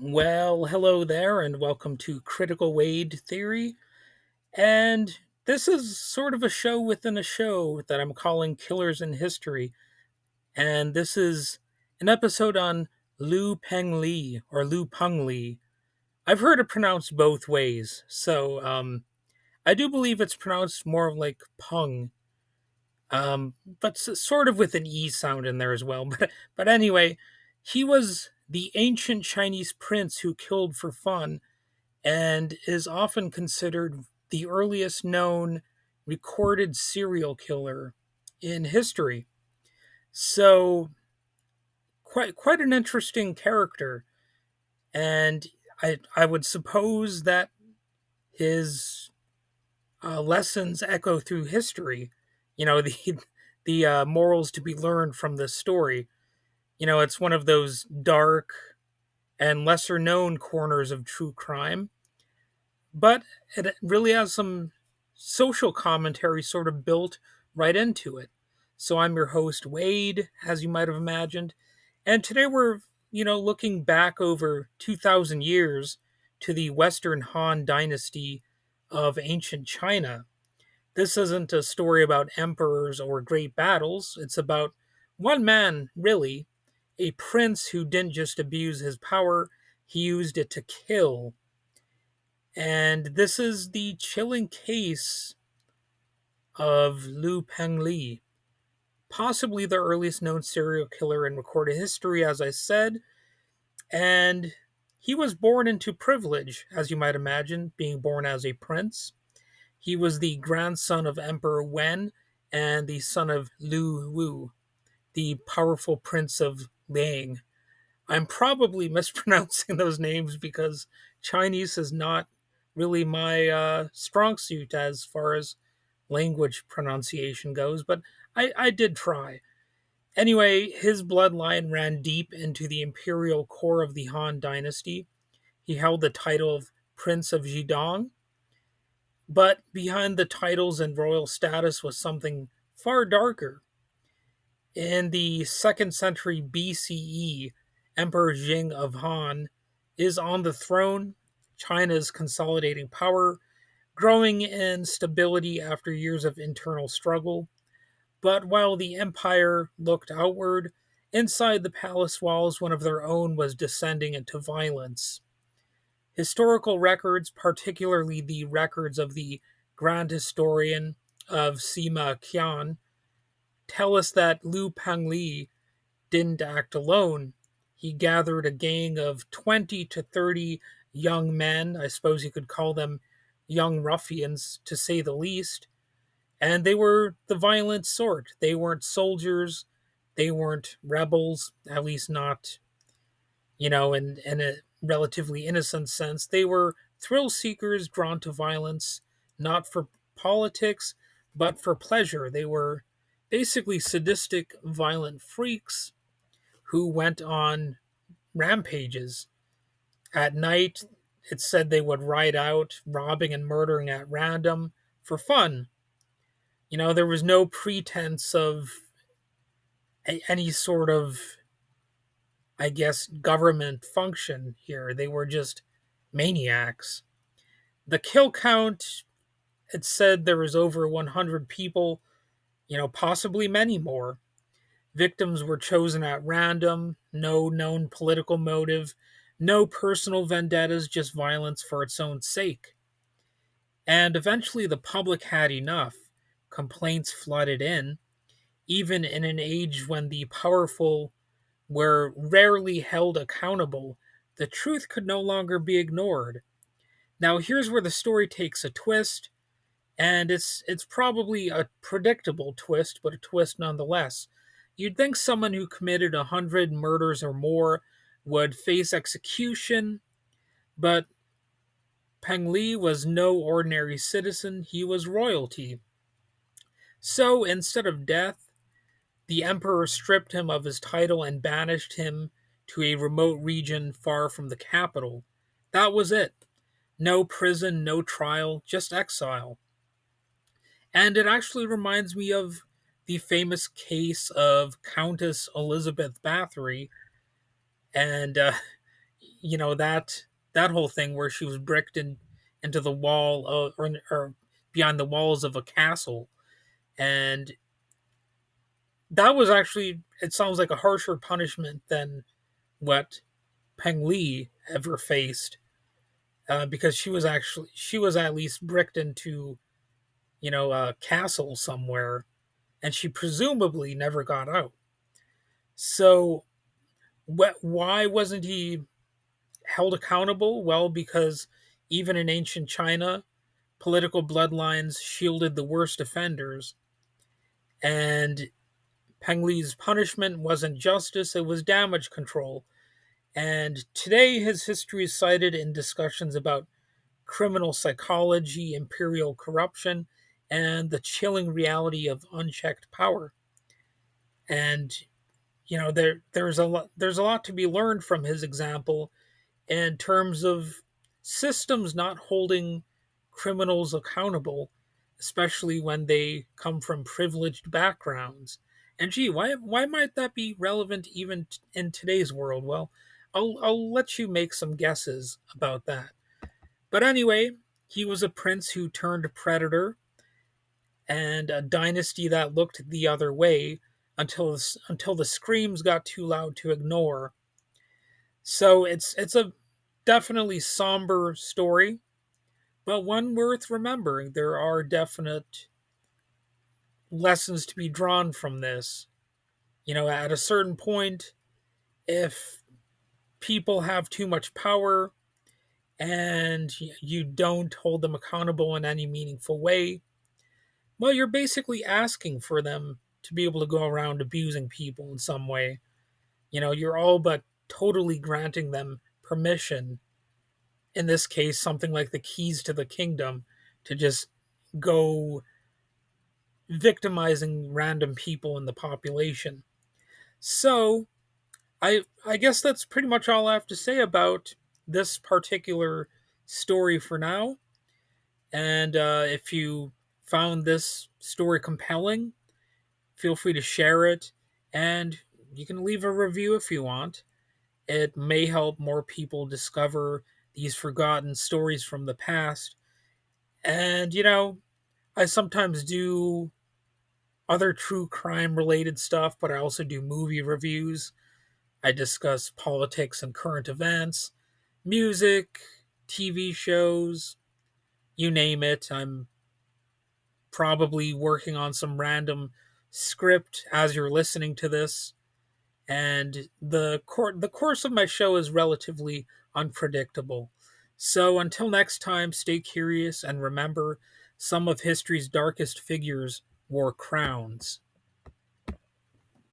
Well, hello there, and welcome to Critical Wade Theory. And this is sort of a show within a show that I'm calling Killers in History. And this is an episode on Liu Pengli or Liu Pengli. I've heard it pronounced both ways, so I do believe it's pronounced more like Peng, but sort of with an E sound in there as well. But anyway, he was the ancient Chinese prince who killed for fun and is often considered the earliest known recorded serial killer in history. So quite an interesting character, and I would suppose that his lessons echo through history. You know the morals to be learned from this story. You know, it's one of those dark and lesser known corners of true crime, but it really has some social commentary sort of built right into it. So I'm your host, Wade, as you might have imagined. And today we're, looking back over 2,000 years to the Western Han dynasty of ancient China. This isn't a story about emperors or great battles. It's about one man, really, a prince who didn't just abuse his power, he used it to kill. And this is the chilling case of Liu Pengli, possibly the earliest known serial killer in recorded history, as I said. And he was born into privilege, as you might imagine, being born as a prince. He was the grandson of Emperor Wen and the son of Liu Wu, the powerful prince of Liang. I'm probably mispronouncing those names because Chinese is not really my strong suit as far as language pronunciation goes, but I did try. Anyway, his bloodline ran deep into the imperial core of the Han dynasty. He held the title of Prince of Zhejiang, but behind the titles and royal status was something far darker. In the 2nd century BCE, Emperor Jing of Han is on the throne. China is consolidating power, growing in stability after years of internal struggle. But while the empire looked outward, inside the palace walls, one of their own was descending into violence. Historical records, particularly the records of the grand historian of Sima Qian, tell us that Liu Pengli didn't act alone. He gathered a gang of 20 to 30 young men. I suppose you could call them young ruffians, to say the least. And they were the violent sort. They weren't soldiers. They weren't rebels, at least not, in a relatively innocent sense. They were thrill seekers drawn to violence, not for politics, but for pleasure. They were basically sadistic, violent freaks who went on rampages. At night, it said they would ride out, robbing and murdering at random for fun. You know, there was no pretense of any sort of, I guess, government function here. They were just maniacs. The kill count, it said there was over 100 people, possibly many more. Victims were chosen at random, no known political motive, no personal vendettas, just violence for its own sake. And eventually the public had enough. Complaints flooded in, even in an age when the powerful were rarely held accountable. The truth could no longer be ignored. Now here's where the story takes a twist, and it's probably a predictable twist, but a twist nonetheless. You'd think someone who committed 100 murders or more would face execution, but Peng Li was no ordinary citizen, he was royalty. So instead of death, the emperor stripped him of his title and banished him to a remote region far from the capital. That was it. No prison, no trial, just exile. And it actually reminds me of the famous case of Countess Elizabeth Bathory. And that whole thing where she was bricked into the wall or behind the walls of a castle, and that was actually, it sounds like a harsher punishment than what Peng Li ever faced, because she was at least bricked into a castle somewhere, and she presumably never got out. So why wasn't he held accountable? Well, because even in ancient China, political bloodlines shielded the worst offenders, and Peng Li's punishment wasn't justice, it was damage control. And today, his history is cited in discussions about criminal psychology, imperial corruption, and the chilling reality of unchecked power. And there's a lot to be learned from his example in terms of systems not holding criminals accountable, especially when they come from privileged backgrounds. And gee, why might that be relevant even in today's world? Well, I'll let you make some guesses about that. But anyway, he was a prince who turned predator, and a dynasty that looked the other way until the screams got too loud to ignore. So it's a definitely somber story, but one worth remembering. There are definite lessons to be drawn from this. At a certain point, if people have too much power and you don't hold them accountable in any meaningful way, well, you're basically asking for them to be able to go around abusing people in some way. You're all but totally granting them permission, in this case, something like the keys to the kingdom, to just go victimizing random people in the population. So, I guess that's pretty much all I have to say about this particular story for now. And if you found this story compelling, feel free to share it, and you can leave a review if you want. It may help more people discover these forgotten stories from the past. And, I sometimes do other true crime related stuff, but I also do movie reviews. I discuss politics and current events, music, TV shows, you name it. I'm probably working on some random script as you're listening to this, and the course of my show is relatively unpredictable. So until next time, stay curious and remember, some of history's darkest figures wore crowns.